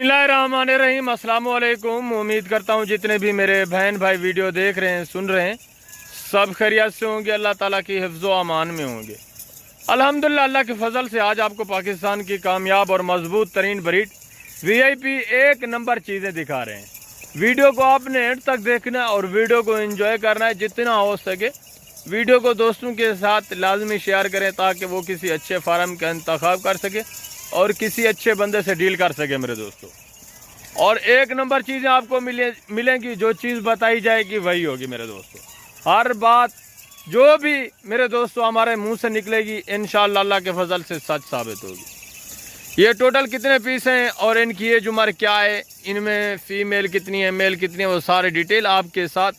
बिस्मिल्लाहिर्रहमानिर्रहीम। अस्सलाम वालेकुम। उम्मीद करता हूँ जितने भी मेरे बहन भाई वीडियो देख रहे हैं, सुन रहे हैं, सब खैरियत से होंगे, अल्लाह ताला की हिफ्ज़ व अमान में होंगे। अल्हम्दुलिल्लाह, अल्लाह के फजल से आज आपको पाकिस्तान की कामयाब और मजबूत तरीन ब्रीड VIP एक नंबर चीज़ें दिखा रहे हैं। वीडियो को आपने एंड तक देखना और वीडियो को एंजॉय करना है जितना हो सके। वीडियो को दोस्तों के साथ लाजमी शेयर करें ताकि वो किसी अच्छे फार्म का इंतखाब कर सके और किसी अच्छे बंदे से डील कर सके मेरे दोस्तों। और एक नंबर चीज़ें आपको मिलेंगी, जो चीज़ बताई जाएगी वही होगी मेरे दोस्तों। हर बात जो भी मेरे दोस्तों हमारे मुंह से निकलेगी इंशाअल्लाह अल्लाह के फजल से सच साबित होगी। ये टोटल कितने पीस हैं और इनकी एज उम्र क्या है, इनमें फीमेल कितनी है मेल कितनी है, वो सारे डिटेल आपके साथ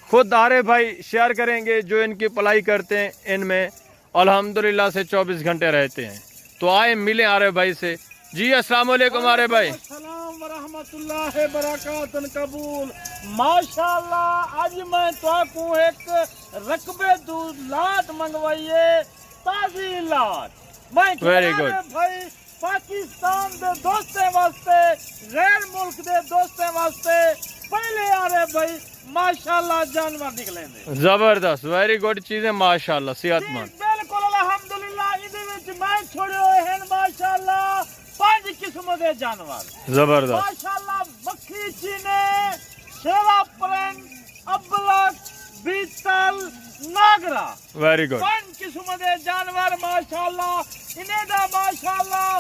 खुद आरे भाई शेयर करेंगे जो इनकी पलाई करते हैं। इनमें अल्हम्दुलिल्लाह से 24 घंटे रहते हैं। तो आए मिले आरे भाई से। जी अस्सलाम वालेकुम आरे भाई। अस्सलाम वरहमतुल्लाहि बरकातन कबूल। माशाअल्लाह, आज मैं तो एक रकबे दूध लाट मंगवाइए, ताजी लाट। मैं वेरी गुड भाई पाकिस्तान दे दोस्तें वास्ते, गैर मुल्क दे दोस्तें वास्ते पहले आ रहे भाई माशाअल्लाह जानवर निकले दे। जबरदस्त, वेरी गुड चीजें माशाअल्लाह सेहतमंद। बिल्कुल अल्हम्दुलिल्लाह, इहदे विच मैं छोड़े हुए हैं माशाअल्लाह 5 किस्म दे जानवर। जबरदस्त माशाअल्लाह, बखी चीने, शेरा प्रेंट, अबलक, बीतल, नागरा, वेरी गुड 5 किस्म दे जानवर माशाअल्लाह। इन्हें दा माशाअल्लाह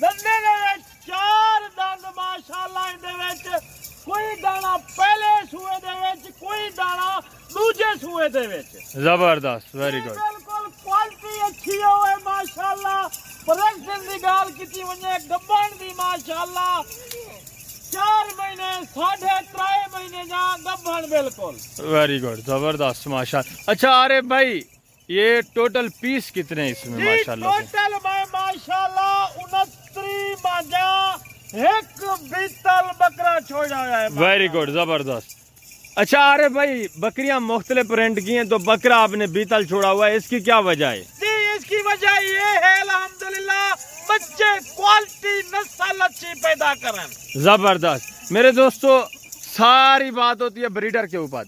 दंदे दे विच 4 दंद माशाअल्लाह। इहदे विच कोई दाना पहले सूए दे विच, कोई दाना दूजे सूए दे विच। जबरदस्त, वेरी गुड। बिल्कुल क्वालिटी अच्छी होवे माशाअल्लाह। प्रेगनेंट दी गाल कीती वने गब्बन दी माशाअल्लाह 4 महीने 3.5 महीने जा गब्बन। बिल्कुल वेरी गुड, जबरदस्त माशाअल्लाह। अच्छा अरे भाई, ये टोटल पीस कितने हैं इसमें माशाअल्लाह? टोटल में माशाअल्लाह 29 माजा, एक बीतल बकरा छोड़ा है। वेरी गुड, जबरदस्त। अच्छा अरे भाई, बकरियां मुख्तलिफ रेंट की हैं तो बकरा आपने बीतल छोड़ा हुआ है, इसकी क्या वजह है? जी, इसकी वजह ये है अल्हम्दुलिल्लाह बच्चे क्वालिटी नस्ल अच्छी पैदा करें। जबरदस्त मेरे दोस्तों, सारी बात होती है ब्रीडर के ऊपर।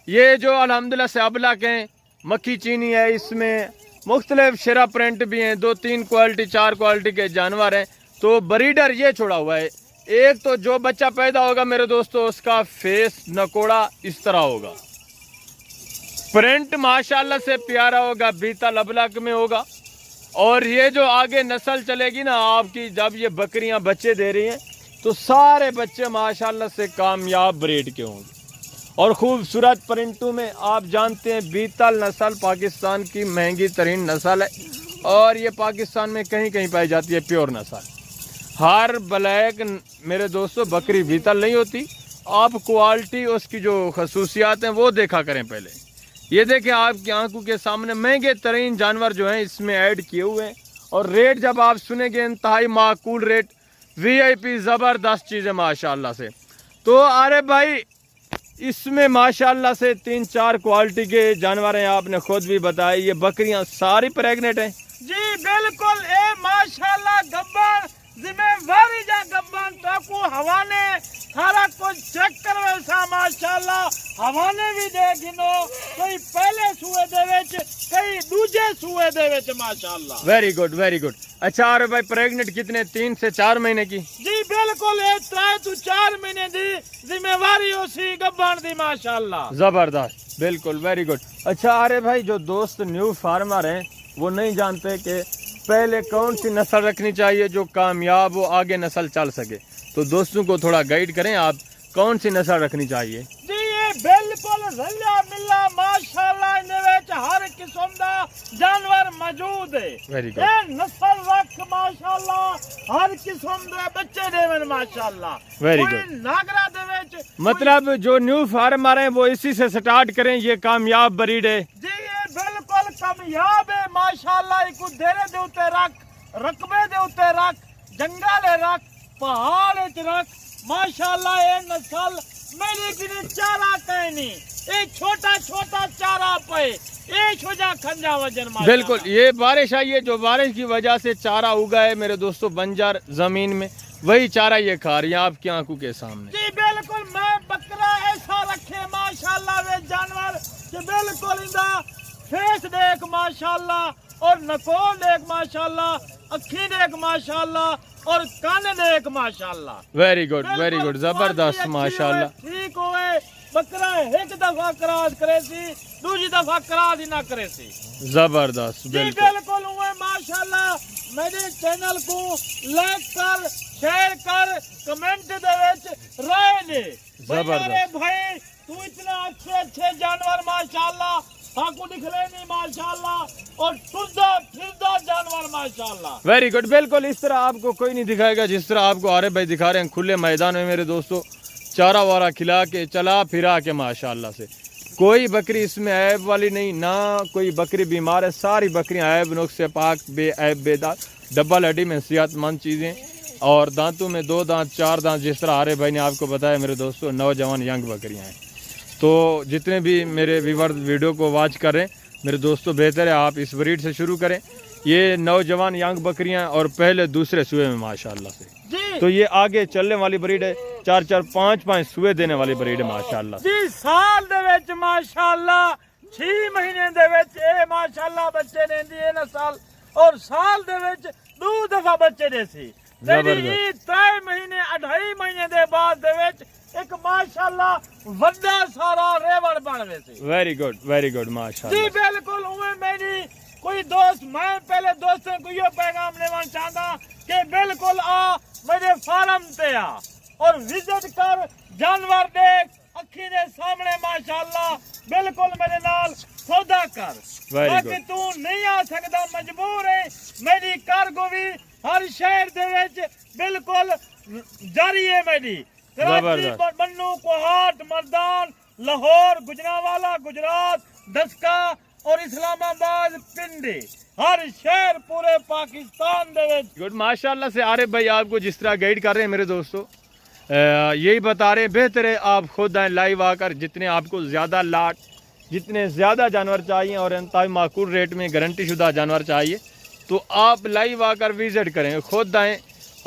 ये जो अल्हम्दुलिल्लाह से अबलक हैं, मक्खी चीनी है, इसमें मुख्तलिफ शेरा प्रिंट भी हैं, 2-3 क्वालिटी 4 क्वालिटी के जानवर हैं। तो ब्रीडर ये छोड़ा हुआ है। एक तो जो बच्चा पैदा होगा मेरे दोस्तों, उसका फेस नकोड़ा इस तरह होगा, प्रिंट माशाल्लाह से प्यारा होगा, बीतल अबलक में होगा। और ये जो आगे नस्ल चलेगी ना आपकी, जब ये बकरियां बच्चे दे रही हैं तो सारे बच्चे माशाल्लाह से कामयाब ब्रीड के होंगे और खूबसूरत प्रिंटों में। आप जानते हैं बीतल नस्ल पाकिस्तान की महंगी तरीन नस्ल है और ये पाकिस्तान में कहीं कहीं पाई जाती है प्योर नस्ल। हर ब्लैक मेरे दोस्तों बकरी बीतल नहीं होती। आप क्वालिटी उसकी जो खसूसियात हैं वो देखा करें पहले। ये देखें आपकी आंखों के सामने महंगे तरीन जानवर जो हैं इसमें ऐड किए हुए हैं। और रेट जब आप सुनेंगे इंतहाई माकूल रेट, VIP ज़बरदस्त चीज़ है माशाल्लाह से। तो अरे भाई, इसमें माशाल्लाह से 3-4 क्वालिटी के जानवर हैं, आपने खुद भी बताया। ये बकरियां सारी प्रेग्नेंट हैं। जी बिल्कुल, ए माशाल्लाह गब्बन जिम्मेवारी जा गब्बन तो हवाने सारा कुछ चेक करवे सा माशाल्लाह। हवाने भी देखिनो, कोई पहले सूए दे विच, कई दूजे सूए दे विच माशाल्लाह। Very good, very good. अच्छा अरे भाई, प्रेग्नेंट कितने, 3 से 4 महीने की? जी बिल्कुल, 3 से 4 महीने दी जिम्मेवारी उसी गब्बन दी माशाल्लाह। जबरदस्त, बिल्कुल, वेरी गुड। अच्छा अरे भाई, जो दोस्त न्यू फार्मर हैं वो नहीं जानते कि पहले कौन सी नस्ल रखनी चाहिए जो कामयाब हो, आगे नस्ल चल सके, तो दोस्तों को थोड़ा गाइड करें आप कौन सी नस्ल रखनी चाहिए। जी ये बिल्कुल रला मिला माशाल्लाह, इहदे विच हर किस्म दा जानवर मौजूद है। Very good. ये नस्ल रख माशाल्लाह हर किस्म दे बच्चे देवन माशाल्लाह। वेरी कोई गुड। नागरा दे विच, मतलब जो न्यू फार्मर हैं वो इसी से स्टार्ट करें, ये कामयाब ब्रीड है। जी ये बिल्कुल कामयाब है माशाल्लाह। इको देरे दे उत्ते रख, रकबे दे उत्ते रख, जंगल रख, पहाड़ च रख माशाल्लाह। ये नस्ल मेरी किने चारा कहनी, ये छोटा छोटा चारा पे, ये छोटा खंजा वजन माशाल्लाह। बिल्कुल, ये बारिश आई है, जो बारिश की वजह से चारा उगा है मेरे दोस्तों बंजर जमीन में, वही चारा ये खा रही हैं आपकी आंखों के सामने। जी बिल्कुल, मैं बकरा ऐसा रखे माशाल्लाह वे जानवर कि बिल्कुल इंदा फेस देख माशाल्लाह और नकोल देख माशाल्लाह, अखी देख माशाल्लाह और कान देख माशाल्लाह। वेरी गुड, जबरदस्त माशाल्लाह। ठीक होए बकरा एक दफा कराज करे सी, दूसरी दफा कराज ही ना करे सी। जबरदस्त, बिल्कुल हुए माशाल्लाह। मेरे चैनल को लाइक कर, शेयर कर, कमेंट दे विच राय दे। जबरदस्त भाई तू इतना अच्छे जानवर माशाल्लाह हाकू दिखले नहीं माशाल्लाह और टुरदा फिरदा जानवर माशाल्लाह। वेरी गुड, बिल्कुल इस तरह आपको कोई नहीं दिखाएगा जिस तरह आपको आरिफ भाई दिखा रहे हैं खुले मैदान में मेरे दोस्तों, चारा वारा खिला के चला फिरा के माशाल्लाह से। कोई बकरी इसमें ऐब वाली नहीं, ना कोई बकरी बीमार है, सारी बकरियां ऐब नुक्स से पाक, बेऐब बेदार, डब्बल हड्डी में सेहतमंद चीज़ें और दांतों में 2 दांत 4 दांत, जिस तरह आरिफ भाई ने आपको बताया मेरे दोस्तों। नौजवान यंग बकरियां हैं। तो जितने भी मेरे व्यूअर्स वीडियो को वॉच कर रहे हैं मेरे दोस्तों, बेहतर है आप इस ब्रीड से शुरू करें। ये नौजवान यंग बकरियां और पहले दूसरे सूए में माशाल्लाह से। तो ये आगे चलने वाली ब्रीड है, 4-4 5-5 सूए देने वाली ब्रीड है माशाल्लाह जी। साल दे विच माशाल्लाह 6 महीने दे विच ए माशाल्लाह बच्चे देंदी है ना साल, और साल दे विच 2 दफा बच्चे दे सी। 3 महीने 2.5 महीने दे बाद दे विच एक माशाल्लाह वड्डा सारा रेवड़ बन वे सी। वेरी गुड माशाल्लाह जी बिल्कुल उमे मेरी कोई दोस्त, मैं पहले दोस्तों को यो पैगाम देना चाहता कि बिल्कुल आ मेरे फार्म ते आ और विजिट कर, जानवर देख, अखी दे सामने माशाल्लाह बिल्कुल मेरे नाल सौदा कर। बाकी तू नहीं आ सकता, मजबूर है, मेरी कारगोवी हर शहर दे विच बिल्कुल जारी है मेरी। कराची, बन्नू, कोहाट, मर्दान, लाहौर, गुजरांवाला, गुजरात, दसका और इस्लामाबाद, पिंडी, हर शहर पूरे पाकिस्तान दे विच। गुड माशाल्लाह से आरिफ भाई आपको जिस तरह गाइड कर रहे हैं मेरे दोस्तों, यही बता रहे हैं बेहतर है आप खुद आए लाइव आकर। जितने आपको ज़्यादा लाट, जितने ज़्यादा जानवर चाहिए और इंतहाई माकूल रेट में गारंटी शुदा जानवर चाहिए तो आप लाइव आकर विज़िट करें, खुद आएँ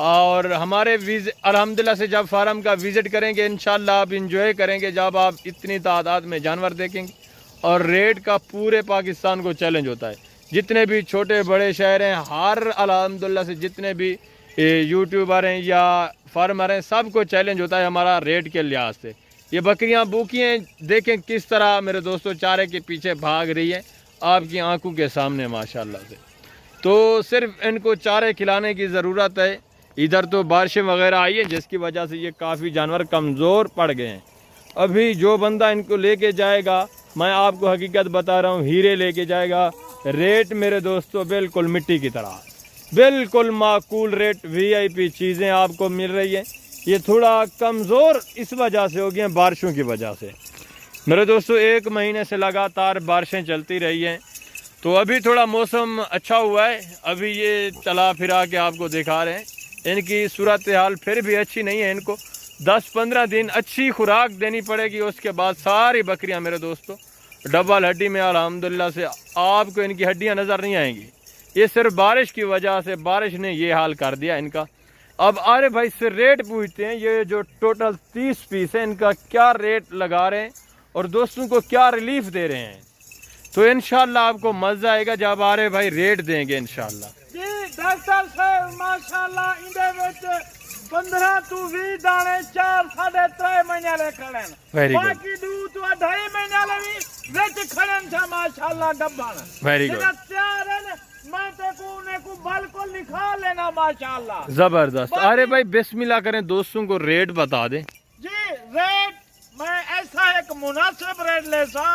और हमारे अल्हम्दुलिल्लाह से जब फार्म का विज़िट करेंगे इंशाल्लाह आप इंजॉय करेंगे जब आप इतनी तादाद में जानवर देखेंगे। और रेट का पूरे पाकिस्तान को चैलेंज होता है, जितने भी छोटे बड़े शहर हैं, हर अल्हम्दुलिल्लाह से जितने भी यूट्यूबर हैं या फार्मर हैं, सबको चैलेंज होता है हमारा रेट के लिहाज से। ये बकरियां भूखी हैं, देखें किस तरह मेरे दोस्तों चारे के पीछे भाग रही है आपकी आंखों के सामने माशाल्लाह से। तो सिर्फ इनको चारे खिलाने की ज़रूरत है। इधर तो बारिशें वगैरह आई है जिसकी वजह से ये काफ़ी जानवर कमज़ोर पड़ गए हैं। अभी जो बंदा इनको लेके जाएगा, मैं आपको हकीकत बता रहा हूँ, हीरे लेके जाएगा। रेट मेरे दोस्तों बिल्कुल मिट्टी की तरह, बिल्कुल माकूल रेट, VIP चीज़ें आपको मिल रही हैं। ये थोड़ा कमज़ोर इस वजह से हो गई हैं, बारिशों की वजह से मेरे दोस्तों। 1 महीने से लगातार बारिशें चलती रही हैं, तो अभी थोड़ा मौसम अच्छा हुआ है। अभी ये चला फिरा के आपको दिखा रहे हैं। इनकी सूरत हाल फिर भी अच्छी नहीं है, इनको 10-15 दिन अच्छी खुराक देनी पड़ेगी, उसके बाद सारी बकरियां मेरे दोस्तों डबल हड्डी में अल्हम्दुलिल्लाह से आपको इनकी हड्डियां नज़र नहीं आएंगी। ये सिर्फ बारिश की वजह से, बारिश ने ये हाल कर दिया इनका। अब आरिफ भाई से रेट पूछते हैं, ये जो टोटल 30 पीस है इनका क्या रेट लगा रहे हैं और दोस्तों को क्या रिलीफ दे रहे हैं। तो इंशाल्लाह आपको मज़ा आएगा जब आरिफ भाई रेट देंगे इंशाल्लाह। जी डॉक्टर साहब माशाल्लाह इंदे विच 15 to 20 दाने 4-3.5 महीने ले खड़न, बाकी 2 to 2.5 महीने ले भी विच खड़न था माशाल्लाह गब्बन। वेरी गुड, तैयार है मैं ते को बिल्कुल लिखा लेना माशाल्लाह। जबरदस्त। अरे भाई बिस्मिल्लाह करें, दोस्तों को रेट बता दें। जी रेट मैं ऐसा एक मुनासिब रेट ले सा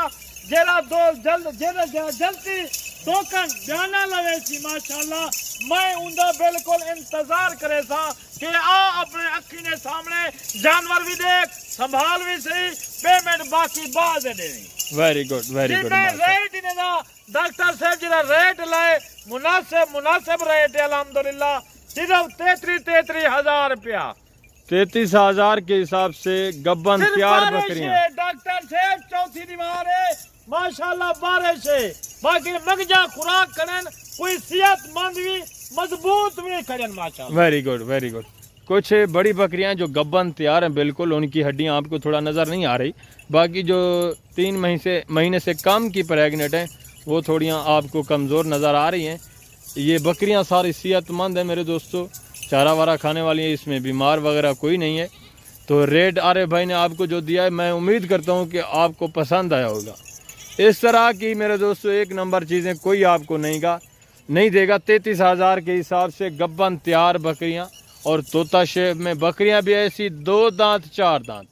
जेला दो जल्दी टोकन जाना लगे सी माशाल्लाह। मैं उनका बिल्कुल इंतजार करे सा कि आ अपने अखी ने सामने जानवर भी देख, संभाल भी सही, पेमेंट बाकी बाद दे देनी। Very good, very good. मैं रेट ही ना डॉक्टर साहब जी रेट लाए मुनासिब रेट है अल्हम्दुलिल्लाह। सिर्फ 33 हजार रुपया, 33,000 के हिसाब से गब्बन तैयार बकरियां। डॉक्टर साहब चौथी दीवार है माशाल्लाह, बारिश है, बाकी मगजा खुराक करन, कोई सेहतमंद भी मजबूत भी करन माशाल्लाह। Very good, very good. कुछ बड़ी बकरियां जो गब्बन तैयार हैं बिल्कुल, उनकी हड्डियां आपको थोड़ा नज़र नहीं आ रही। बाकी जो 3 महीने से कम की प्रेगनेंट हैं वो थोड़ियां आपको कमज़ोर नज़र आ रही हैं। ये बकरियां सारी सेहतमंद हैं मेरे दोस्तों, चारा वारा खाने वाली हैं, इसमें बीमार वगैरह कोई नहीं है। तो रेट आरिफ भाई ने आपको जो दिया है मैं उम्मीद करता हूँ कि आपको पसंद आया होगा। इस तरह की मेरे दोस्तों एक नंबर चीज़ें कोई आपको नहीं देगा। 33,000 के हिसाब से गब्बन तैयार बकरियां, और तोता शेप में बकरियां भी ऐसी 2 दांत 4 दांत।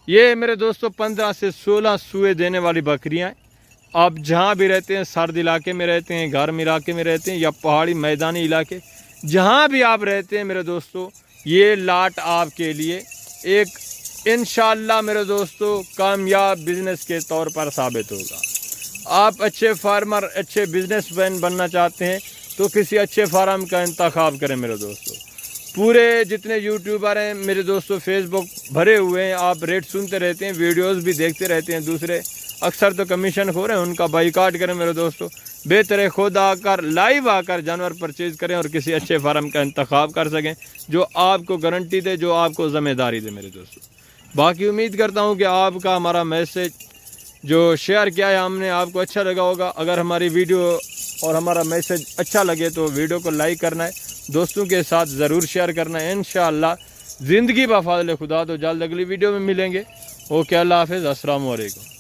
ये मेरे दोस्तों 15 से 16 सुए देने वाली बकरियां हैं। आप जहां भी रहते हैं, सर्द इलाके में रहते हैं, गर्म इलाके में रहते हैं या पहाड़ी मैदानी इलाके, जहां भी आप रहते हैं मेरे दोस्तों, ये लाट आपके लिए एक इंशाअल्लाह मेरे दोस्तों कामयाब बिजनेस के तौर पर साबित होगा। आप अच्छे फार्मर, अच्छे बिजनेसमैन बनना चाहते हैं तो किसी अच्छे फार्म का इंतखाब करें मेरे दोस्तों। पूरे जितने यूट्यूबर हैं मेरे दोस्तों फेसबुक भरे हुए हैं, आप रेट सुनते रहते हैं, वीडियोस भी देखते रहते हैं। दूसरे अक्सर तो कमीशन खो रहे हैं, उनका बाइकाट करें मेरे दोस्तों। बेहतर है खुद आकर लाइव आकर जानवर परचेज करें और किसी अच्छे फार्म का इंतखाब कर सकें जो आपको गारंटी दे, जो आपको ज़िम्मेदारी दे मेरे दोस्तों। बाकी उम्मीद करता हूँ कि आपका हमारा मैसेज जो शेयर किया है हमने आपको अच्छा लगा होगा। अगर हमारी वीडियो और हमारा मैसेज अच्छा लगे तो वीडियो को लाइक करना है, दोस्तों के साथ ज़रूर शेयर करना है। इंशाअल्लाह ज़िंदगी बफ़ाज़ल खुदा तो जल्द अगली वीडियो में मिलेंगे। ओके, अल्लाह हाफ़िज़, अस्सलामु अलैकुम।